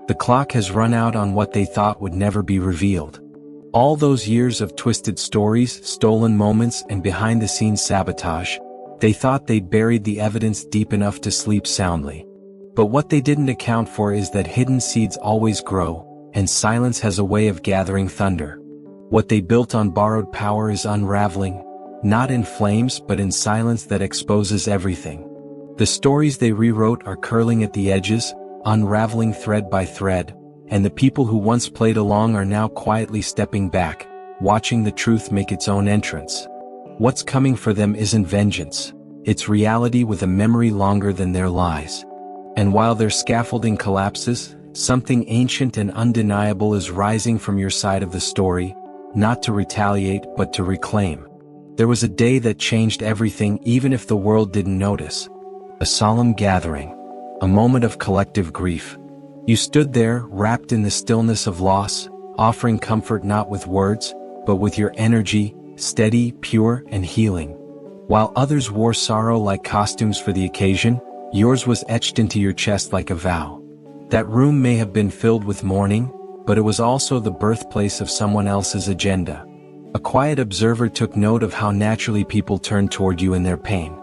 The clock has run out on what they thought would never be revealed. All those years of twisted stories, stolen moments, and behind-the-scenes sabotage, they thought they'd buried the evidence deep enough to sleep soundly. But what they didn't account for is that hidden seeds always grow, and silence has a way of gathering thunder. What they built on borrowed power is unraveling, not in flames but in silence that exposes everything. The stories they rewrote are curling at the edges, unraveling thread by thread, and the people who once played along are now quietly stepping back, watching the truth make its own entrance. What's coming for them isn't vengeance, it's reality with a memory longer than their lies. And while their scaffolding collapses, something ancient and undeniable is rising from your side of the story, not to retaliate but to reclaim. There was a day that changed everything even if the world didn't notice. A solemn gathering. A moment of collective grief. You stood there, wrapped in the stillness of loss, offering comfort not with words, but with your energy, steady, pure, and healing. While others wore sorrow like costumes for the occasion, yours was etched into your chest like a vow. That room may have been filled with mourning, but it was also the birthplace of someone else's agenda. A quiet observer took note of how naturally people turned toward you in their pain.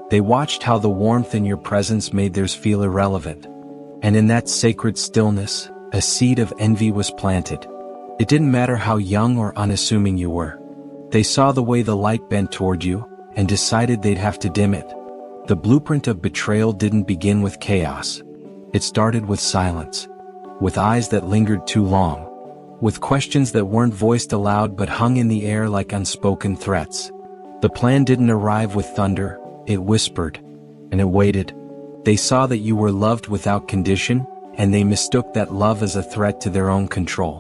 They watched how the warmth in your presence made theirs feel irrelevant. And in that sacred stillness, a seed of envy was planted. It didn't matter how young or unassuming you were. They saw the way the light bent toward you, and decided they'd have to dim it. The blueprint of betrayal didn't begin with chaos. It started with silence. With eyes that lingered too long. With questions that weren't voiced aloud but hung in the air like unspoken threats. The plan didn't arrive with thunder. It whispered, and it waited. They saw that you were loved without condition, and they mistook that love as a threat to their own control.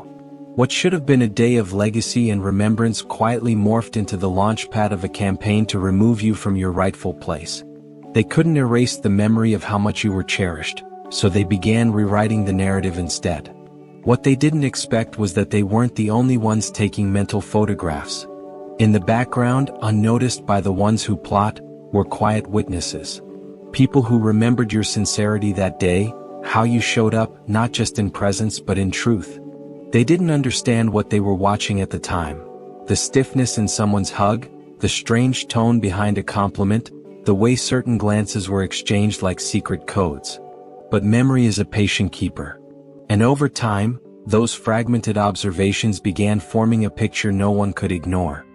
What should have been a day of legacy and remembrance quietly morphed into the launchpad of a campaign to remove you from your rightful place. They couldn't erase the memory of how much you were cherished, so they began rewriting the narrative instead. What they didn't expect was that they weren't the only ones taking mental photographs. In the background, unnoticed by the ones who plot, were quiet witnesses. People who remembered your sincerity that day, how you showed up, not just in presence but in truth. They didn't understand what they were watching at the time. The stiffness in someone's hug, the strange tone behind a compliment, the way certain glances were exchanged like secret codes. But memory is a patient keeper. And over time, those fragmented observations began forming a picture no one could ignore.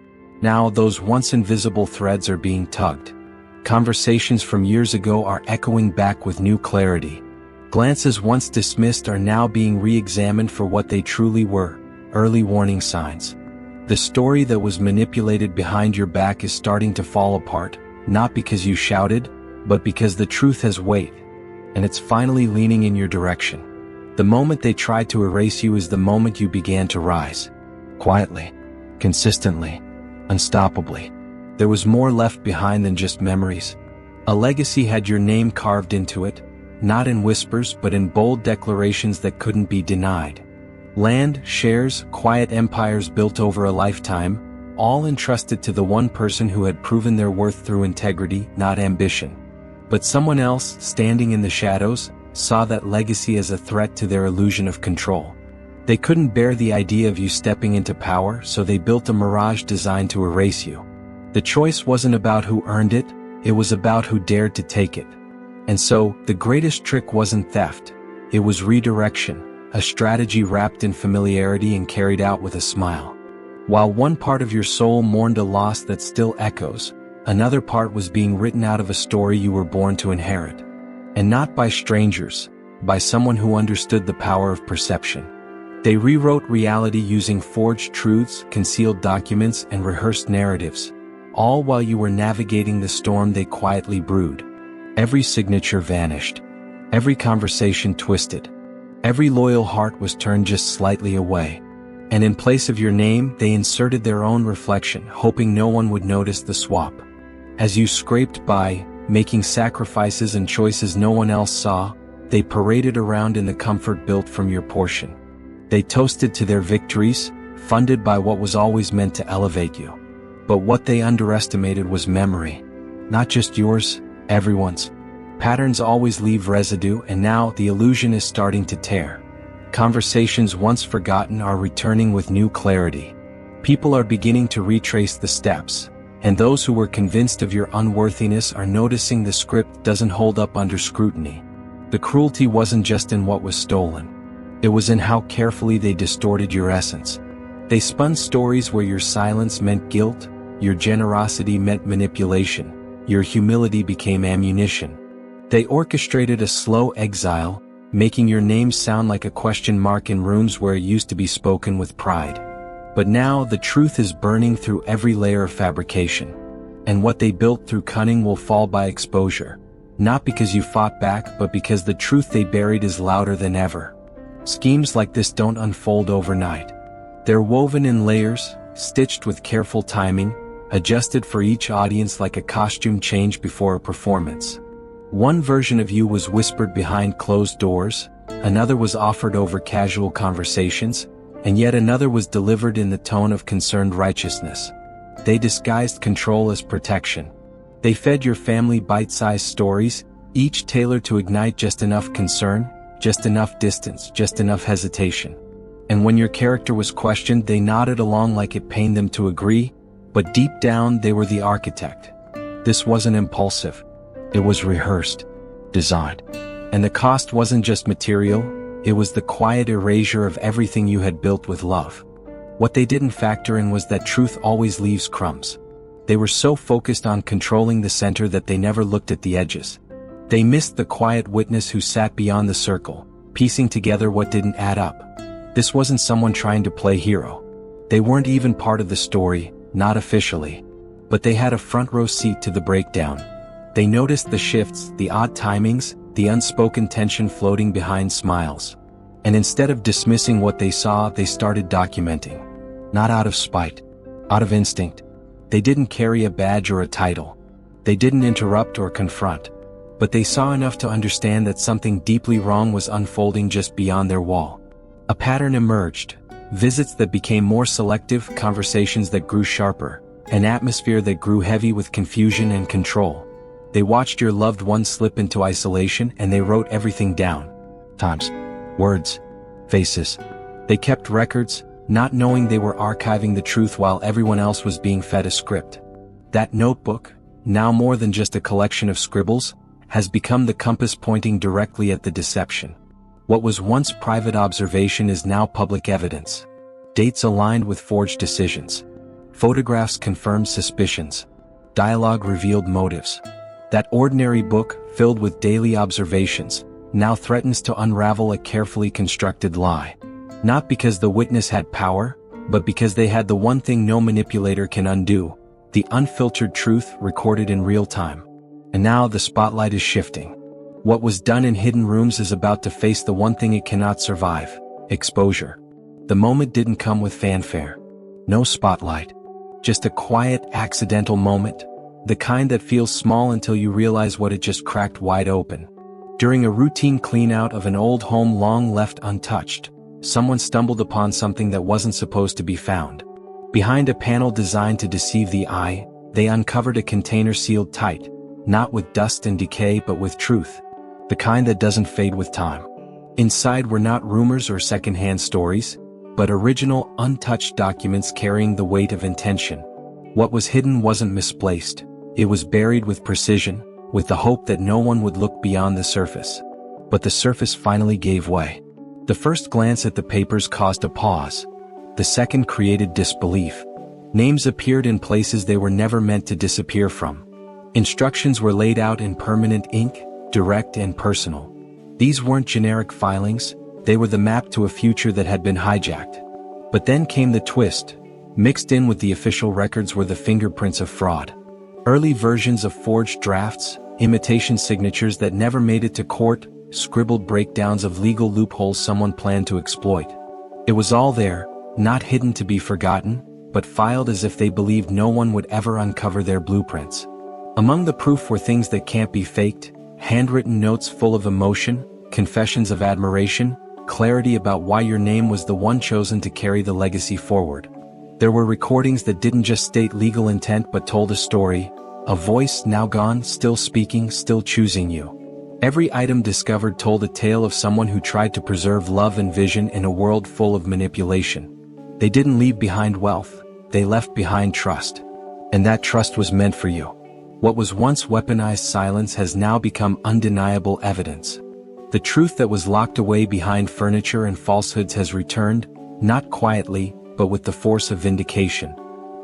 Now those once invisible threads are being tugged. Conversations from years ago are echoing back with new clarity. Glances once dismissed are now being re-examined for what they truly were, early warning signs. The story that was manipulated behind your back is starting to fall apart, not because you shouted, but because the truth has weight, and it's finally leaning in your direction. The moment they tried to erase you is the moment you began to rise. Quietly, consistently, unstoppably. There was more left behind than just memories. A legacy had your name carved into it, not in whispers but in bold declarations that couldn't be denied. Land, shares, quiet empires built over a lifetime, all entrusted to the one person who had proven their worth through integrity, not ambition. But someone else, standing in the shadows, saw that legacy as a threat to their illusion of control. They couldn't bear the idea of you stepping into power, so they built a mirage designed to erase you. The choice wasn't about who earned it, it was about who dared to take it. And so, the greatest trick wasn't theft, it was redirection, a strategy wrapped in familiarity and carried out with a smile. While one part of your soul mourned a loss that still echoes, another part was being written out of a story you were born to inherit. And not by strangers, by someone who understood the power of perception. They rewrote reality using forged truths, concealed documents, and rehearsed narratives. All while you were navigating the storm they quietly brewed. Every signature vanished. Every conversation twisted. Every loyal heart was turned just slightly away. And in place of your name, they inserted their own reflection, hoping no one would notice the swap. As you scraped by, making sacrifices and choices no one else saw, they paraded around in the comfort built from your portion. They toasted to their victories, funded by what was always meant to elevate you. But what they underestimated was memory. Not just yours, everyone's. Patterns always leave residue, and now the illusion is starting to tear. Conversations once forgotten are returning with new clarity. People are beginning to retrace the steps, and those who were convinced of your unworthiness are noticing the script doesn't hold up under scrutiny. The cruelty wasn't just in what was stolen. It was in how carefully they distorted your essence. They spun stories where your silence meant guilt, your generosity meant manipulation, your humility became ammunition. They orchestrated a slow exile, making your name sound like a question mark in rooms where it used to be spoken with pride. But now the truth is burning through every layer of fabrication. And what they built through cunning will fall by exposure. Not because you fought back, but because the truth they buried is louder than ever. Schemes like this don't unfold overnight. They're woven in layers, stitched with careful timing, adjusted for each audience like a costume change before a performance. One version of you was whispered behind closed doors, another was offered over casual conversations, and yet another was delivered in the tone of concerned righteousness. They disguised control as protection. They fed your family bite-sized stories, each tailored to ignite just enough concern, just enough distance, just enough hesitation. And when your character was questioned, they nodded along like it pained them to agree, but deep down they were the architect. This wasn't impulsive. It was rehearsed, designed. And the cost wasn't just material, it was the quiet erasure of everything you had built with love. What they didn't factor in was that truth always leaves crumbs. They were so focused on controlling the center that they never looked at the edges. They missed the quiet witness who sat beyond the circle, piecing together what didn't add up. This wasn't someone trying to play hero. They weren't even part of the story, not officially. But they had a front row seat to the breakdown. They noticed the shifts, the odd timings, the unspoken tension floating behind smiles. And instead of dismissing what they saw, they started documenting. Not out of spite, out of instinct. They didn't carry a badge or a title. They didn't interrupt or confront. But they saw enough to understand that something deeply wrong was unfolding just beyond their wall. A pattern emerged. Visits that became more selective, conversations that grew sharper, an atmosphere that grew heavy with confusion and control. They watched your loved ones slip into isolation and they wrote everything down. Times, words, faces. They kept records, not knowing they were archiving the truth while everyone else was being fed a script. That notebook, now more than just a collection of scribbles, has become the compass pointing directly at the deception. What was once private observation is now public evidence. Dates aligned with forged decisions. Photographs confirmed suspicions. Dialogue revealed motives. That ordinary book, filled with daily observations, now threatens to unravel a carefully constructed lie. Not because the witness had power, but because they had the one thing no manipulator can undo, the unfiltered truth recorded in real time. And now the spotlight is shifting. What was done in hidden rooms is about to face the one thing it cannot survive: exposure. The moment didn't come with fanfare. No spotlight. Just a quiet, accidental moment. The kind that feels small until you realize what it just cracked wide open. During a routine clean-out of an old home long left untouched, someone stumbled upon something that wasn't supposed to be found. Behind a panel designed to deceive the eye, they uncovered a container sealed tight, not with dust and decay but with truth. The kind that doesn't fade with time. Inside were not rumors or second-hand stories, but original, untouched documents carrying the weight of intention. What was hidden wasn't misplaced. It was buried with precision, with the hope that no one would look beyond the surface. But the surface finally gave way. The first glance at the papers caused a pause. The second created disbelief. Names appeared in places they were never meant to disappear from. Instructions were laid out in permanent ink, direct and personal. These weren't generic filings, they were the map to a future that had been hijacked. But then came the twist. Mixed in with the official records were the fingerprints of fraud. Early versions of forged drafts, imitation signatures that never made it to court, scribbled breakdowns of legal loopholes someone planned to exploit. It was all there, not hidden to be forgotten, but filed as if they believed no one would ever uncover their blueprints. Among the proof were things that can't be faked, handwritten notes full of emotion, confessions of admiration, clarity about why your name was the one chosen to carry the legacy forward. There were recordings that didn't just state legal intent but told a story, a voice now gone, still speaking, still choosing you. Every item discovered told a tale of someone who tried to preserve love and vision in a world full of manipulation. They didn't leave behind wealth, they left behind trust. And that trust was meant for you. What was once weaponized silence has now become undeniable evidence. The truth that was locked away behind furniture and falsehoods has returned, not quietly, but with the force of vindication.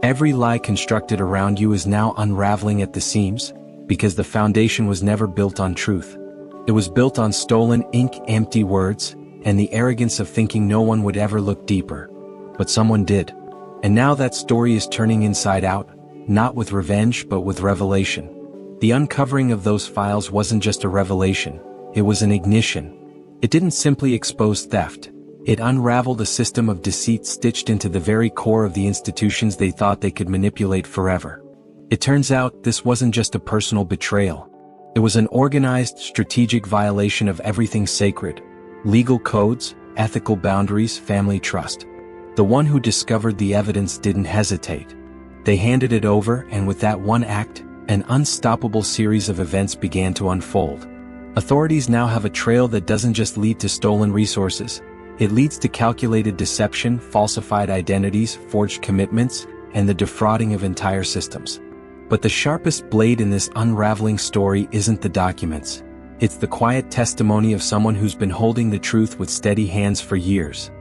Every lie constructed around you is now unraveling at the seams, because the foundation was never built on truth. It was built on stolen ink, empty words, and the arrogance of thinking no one would ever look deeper. But someone did. And now that story is turning inside out, not with revenge but with revelation. The uncovering of those files wasn't just a revelation, it was an ignition. It didn't simply expose theft. It unraveled a system of deceit stitched into the very core of the institutions they thought they could manipulate forever. It turns out this wasn't just a personal betrayal. It was an organized, strategic violation of everything sacred: legal codes, ethical boundaries, family trust. The one who discovered the evidence didn't hesitate. They handed it over, and with that one act, an unstoppable series of events began to unfold. Authorities now have a trail that doesn't just lead to stolen resources. It leads to calculated deception, falsified identities, forged commitments, and the defrauding of entire systems. But the sharpest blade in this unraveling story isn't the documents. It's the quiet testimony of someone who's been holding the truth with steady hands for years.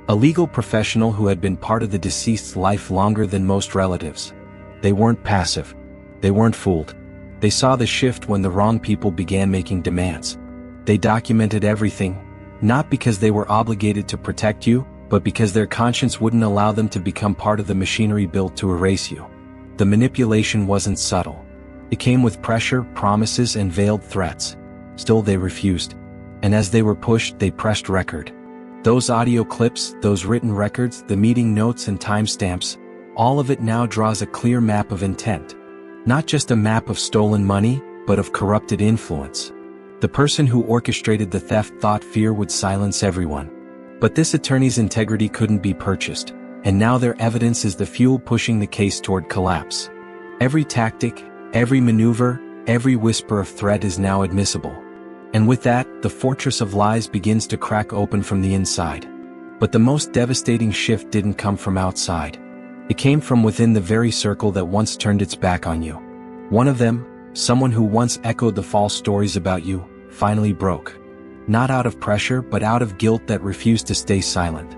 A legal professional who had been part of the deceased's life longer than most relatives. They weren't passive. They weren't fooled. They saw the shift when the wrong people began making demands. They documented everything, not because they were obligated to protect you, but because their conscience wouldn't allow them to become part of the machinery built to erase you. The manipulation wasn't subtle. It came with pressure, promises, and veiled threats. Still they refused. And as they were pushed, they pressed record. Those audio clips, those written records, the meeting notes and timestamps, all of it now draws a clear map of intent. Not just a map of stolen money, but of corrupted influence. The person who orchestrated the theft thought fear would silence everyone. But this attorney's integrity couldn't be purchased, and now their evidence is the fuel pushing the case toward collapse. Every tactic, every maneuver, every whisper of threat is now admissible. And with that, the fortress of lies begins to crack open from the inside. But the most devastating shift didn't come from outside. It came from within the very circle that once turned its back on you. One of them, someone who once echoed the false stories about you, finally broke. Not out of pressure, but out of guilt that refused to stay silent.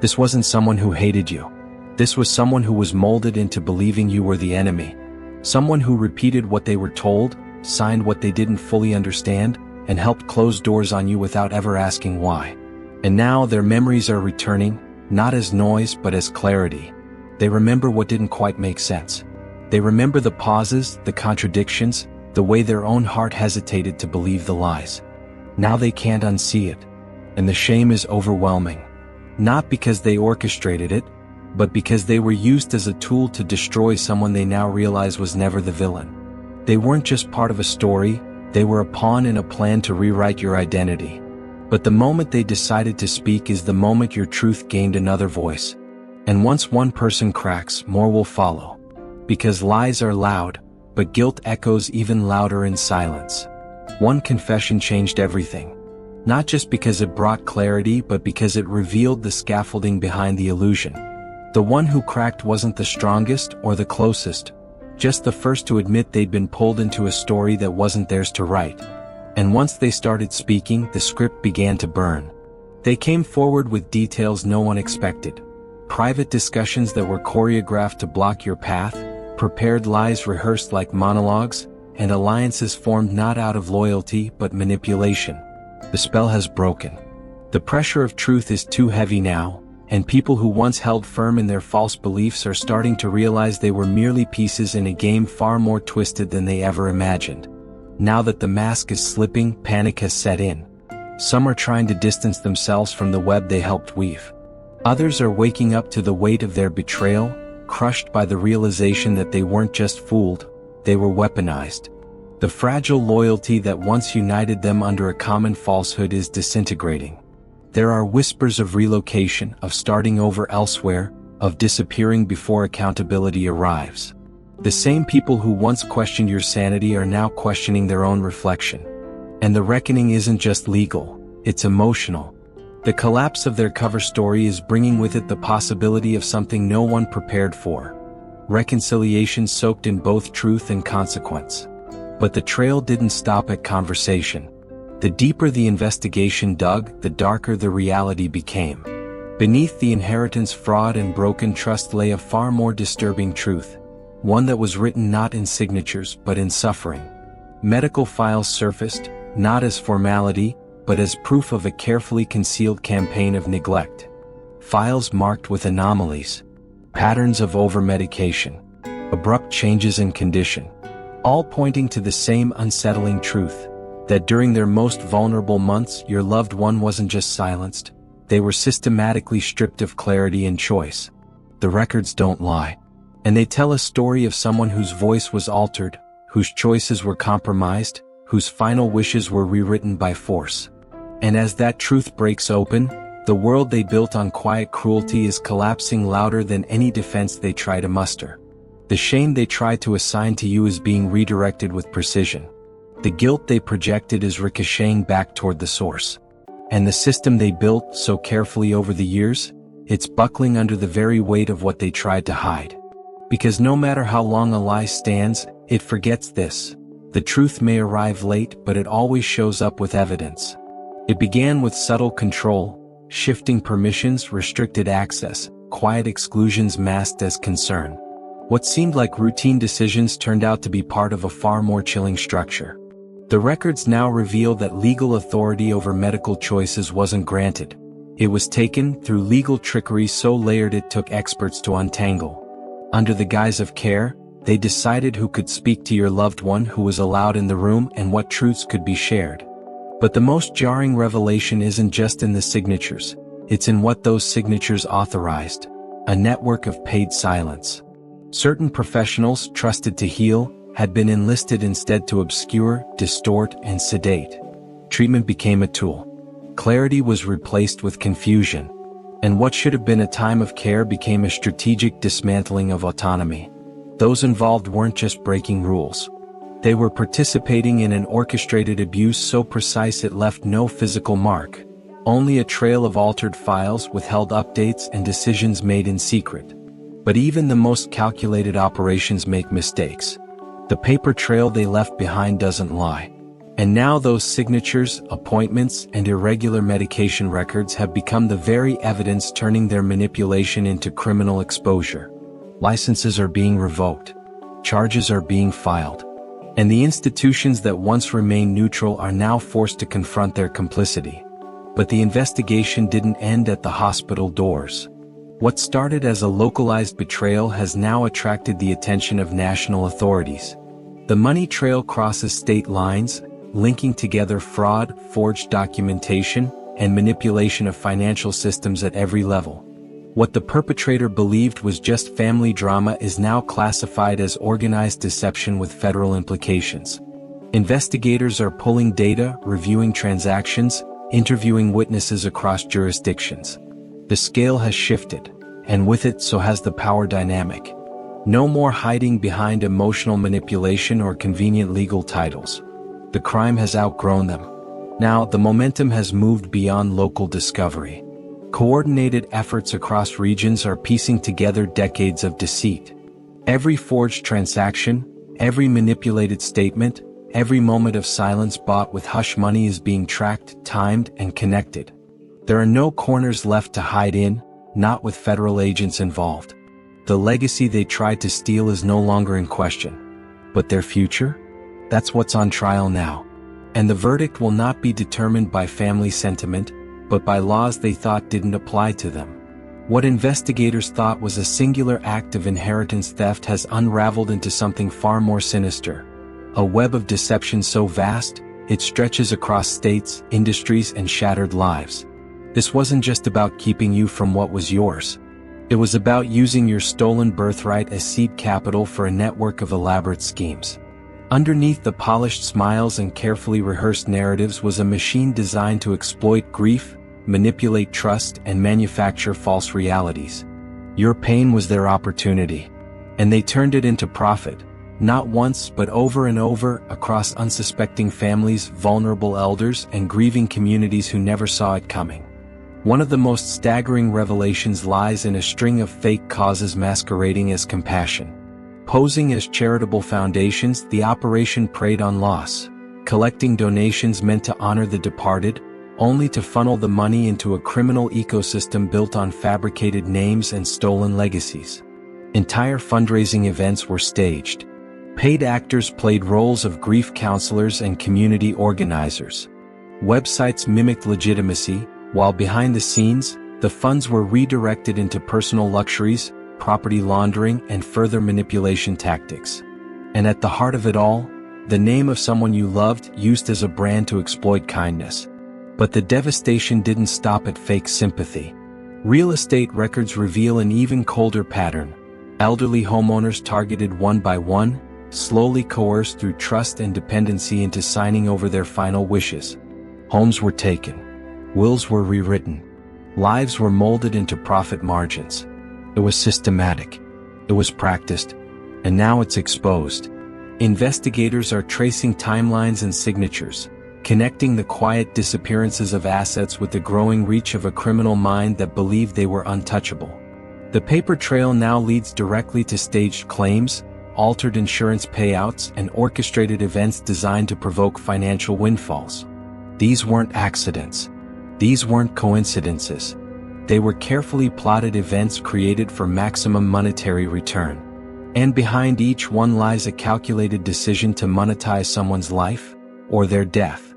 This wasn't someone who hated you. This was someone who was molded into believing you were the enemy. Someone who repeated what they were told, signed what they didn't fully understand, and helped close doors on you without ever asking why. And now their memories are returning, not as noise but as clarity. They remember what didn't quite make sense. They remember the pauses, the contradictions, the way their own heart hesitated to believe the lies. Now they can't unsee it. And the shame is overwhelming. Not because they orchestrated it, but because they were used as a tool to destroy someone they now realize was never the villain. They weren't just part of a story, they were a pawn in a plan to rewrite your identity. But the moment they decided to speak is the moment your truth gained another voice. And once one person cracks, more will follow. Because lies are loud, but guilt echoes even louder in silence. One confession changed everything. Not just because it brought clarity, but because it revealed the scaffolding behind the illusion. The one who cracked wasn't the strongest or the closest, just the first to admit they'd been pulled into a story that wasn't theirs to write. And once they started speaking, the script began to burn. They came forward with details no one expected. Private discussions that were choreographed to block your path, prepared lies rehearsed like monologues, and alliances formed not out of loyalty but manipulation. The spell has broken. The pressure of truth is too heavy now, and people who once held firm in their false beliefs are starting to realize they were merely pieces in a game far more twisted than they ever imagined. Now that the mask is slipping, panic has set in. Some are trying to distance themselves from the web they helped weave. Others are waking up to the weight of their betrayal, crushed by the realization that they weren't just fooled, they were weaponized. The fragile loyalty that once united them under a common falsehood is disintegrating. There are whispers of relocation, of starting over elsewhere, of disappearing before accountability arrives. The same people who once questioned your sanity are now questioning their own reflection. And the reckoning isn't just legal, it's emotional. The collapse of their cover story is bringing with it the possibility of something no one prepared for. Reconciliation soaked in both truth and consequence. But the trail didn't stop at conversation. The deeper the investigation dug, the darker the reality became. Beneath the inheritance fraud and broken trust lay a far more disturbing truth. One that was written not in signatures but in suffering. Medical files surfaced, not as formality, but as proof of a carefully concealed campaign of neglect. Files marked with anomalies, patterns of over-medication, abrupt changes in condition, all pointing to the same unsettling truth, that during their most vulnerable months your loved one wasn't just silenced, they were systematically stripped of clarity and choice. The records don't lie. And they tell a story of someone whose voice was altered, whose choices were compromised, whose final wishes were rewritten by force. And as that truth breaks open, the world they built on quiet cruelty is collapsing louder than any defense they try to muster. The shame they try to assign to you is being redirected with precision. The guilt they projected is ricocheting back toward the source. And the system they built so carefully over the years, it's buckling under the very weight of what they tried to hide. Because no matter how long a lie stands, it forgets this. The truth may arrive late, but it always shows up with evidence. It began with subtle control, shifting permissions, restricted access, quiet exclusions masked as concern. What seemed like routine decisions turned out to be part of a far more chilling structure. The records now reveal that legal authority over medical choices wasn't granted. It was taken through legal trickery so layered it took experts to untangle. Under the guise of care, they decided who could speak to your loved one, who was allowed in the room, and what truths could be shared. But the most jarring revelation isn't just in the signatures, it's in what those signatures authorized. A network of paid silence. Certain professionals, trusted to heal, had been enlisted instead to obscure, distort, and sedate. Treatment became a tool. Clarity was replaced with confusion. And what should have been a time of care became a strategic dismantling of autonomy. Those involved weren't just breaking rules. They were participating in an orchestrated abuse so precise it left no physical mark, only a trail of altered files, withheld updates, and decisions made in secret. But even the most calculated operations make mistakes. The paper trail they left behind doesn't lie. And now those signatures, appointments, and irregular medication records have become the very evidence turning their manipulation into criminal exposure. Licenses are being revoked. Charges are being filed. And the institutions that once remained neutral are now forced to confront their complicity. But the investigation didn't end at the hospital doors. What started as a localized betrayal has now attracted the attention of national authorities. The money trail crosses state lines, linking together fraud, forged documentation, and manipulation of financial systems at every level. What the perpetrator believed was just family drama is now classified as organized deception with federal implications. Investigators are pulling data, reviewing transactions, interviewing witnesses across jurisdictions. The scale has shifted, and with it so has the power dynamic. No more hiding behind emotional manipulation or convenient legal titles. The crime has outgrown them. Now, the momentum has moved beyond local discovery. Coordinated efforts across regions are piecing together decades of deceit. Every forged transaction, every manipulated statement, every moment of silence bought with hush money is being tracked, timed, and connected. There are no corners left to hide in, not with federal agents involved. The legacy they tried to steal is no longer in question. But their future? That's what's on trial now. And the verdict will not be determined by family sentiment, but by laws they thought didn't apply to them. What investigators thought was a singular act of inheritance theft has unraveled into something far more sinister. A web of deception so vast, it stretches across states, industries, and shattered lives. This wasn't just about keeping you from what was yours. It was about using your stolen birthright as seed capital for a network of elaborate schemes. Underneath the polished smiles and carefully rehearsed narratives was a machine designed to exploit grief, manipulate trust, and manufacture false realities. Your pain was their opportunity. And they turned it into profit, Not once but over and over, across unsuspecting families, vulnerable elders, and grieving communities who never saw it coming. One of the most staggering revelations lies in a string of fake causes masquerading as compassion. Posing as charitable foundations, the operation preyed on loss, collecting donations meant to honor the departed, only to funnel the money into a criminal ecosystem built on fabricated names and stolen legacies. Entire fundraising events were staged. Paid actors played roles of grief counselors and community organizers. Websites mimicked legitimacy, while behind the scenes, the funds were redirected into personal luxuries, property laundering, and further manipulation tactics. And at the heart of it all, the name of someone you loved used as a brand to exploit kindness. But the devastation didn't stop at fake sympathy. Real estate records reveal an even colder pattern. Elderly homeowners targeted one by one, slowly coerced through trust and dependency into signing over their final wishes. Homes were taken. Wills were rewritten. Lives were molded into profit margins. It was systematic. It was practiced. And now it's exposed. Investigators are tracing timelines and signatures, connecting the quiet disappearances of assets with the growing reach of a criminal mind that believed they were untouchable. The paper trail now leads directly to staged claims, altered insurance payouts, and orchestrated events designed to provoke financial windfalls. These weren't accidents. These weren't coincidences. They were carefully plotted events created for maximum monetary return. And behind each one lies a calculated decision to monetize someone's life, or their death.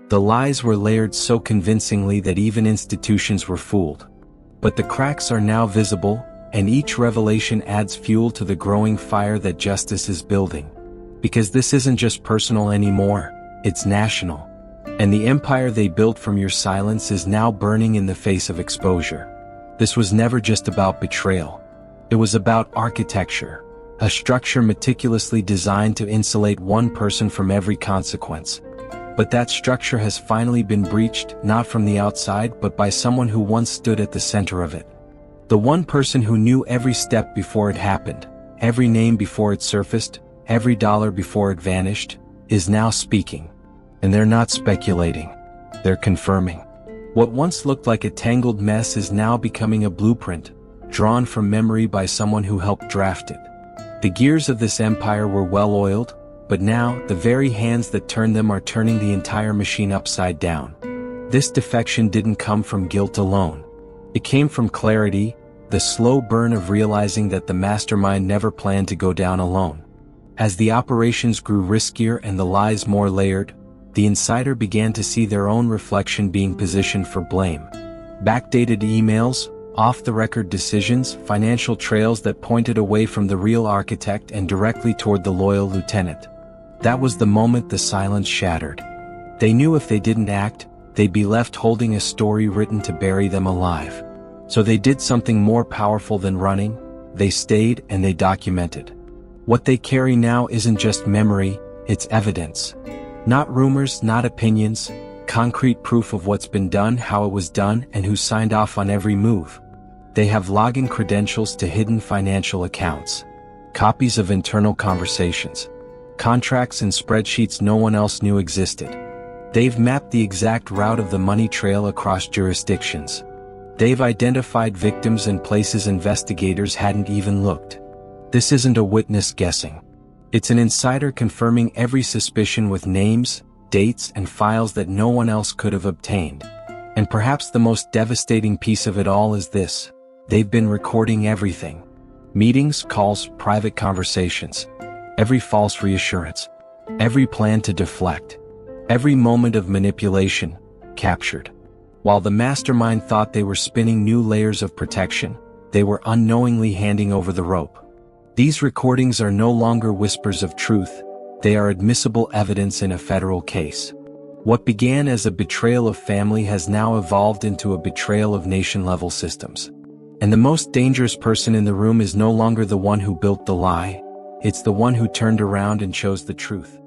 The lies were layered so convincingly that even institutions were fooled. But the cracks are now visible, and each revelation adds fuel to the growing fire that justice is building. Because this isn't just personal anymore, it's national. And the empire they built from your silence is now burning in the face of exposure. This was never just about betrayal. It was about architecture, a structure meticulously designed to insulate one person from every consequence. But that structure has finally been breached, not from the outside but by someone who once stood at the center of it. The one person who knew every step before it happened, every name before it surfaced, every dollar before it vanished, is now speaking. And they're not speculating. They're confirming. What once looked like a tangled mess is now becoming a blueprint, drawn from memory by someone who helped draft it. The gears of this empire were well-oiled, but now, the very hands that turned them are turning the entire machine upside down. This defection didn't come from guilt alone. It came from clarity, the slow burn of realizing that the mastermind never planned to go down alone. As the operations grew riskier and the lies more layered, the insider began to see their own reflection being positioned for blame. Backdated emails, off-the-record decisions, financial trails that pointed away from the real architect and directly toward the loyal lieutenant. That was the moment the silence shattered. They knew if they didn't act, they'd be left holding a story written to bury them alive. So they did something more powerful than running. They stayed and they documented. What they carry now isn't just memory, it's evidence. Not rumors, not opinions, concrete proof of what's been done, how it was done, and who signed off on every move. They have login credentials to hidden financial accounts, copies of internal conversations, contracts and spreadsheets no one else knew existed. They've mapped the exact route of the money trail across jurisdictions. They've identified victims in places investigators hadn't even looked. This isn't a witness guessing. It's an insider confirming every suspicion with names, dates, and files that no one else could have obtained. And perhaps the most devastating piece of it all is this: they've been recording everything. Meetings, calls, private conversations. Every false reassurance. Every plan to deflect. Every moment of manipulation, captured. While the mastermind thought they were spinning new layers of protection, they were unknowingly handing over the rope. These recordings are no longer whispers of truth, they are admissible evidence in a federal case. What began as a betrayal of family has now evolved into a betrayal of nation-level systems. And the most dangerous person in the room is no longer the one who built the lie, it's the one who turned around and chose the truth.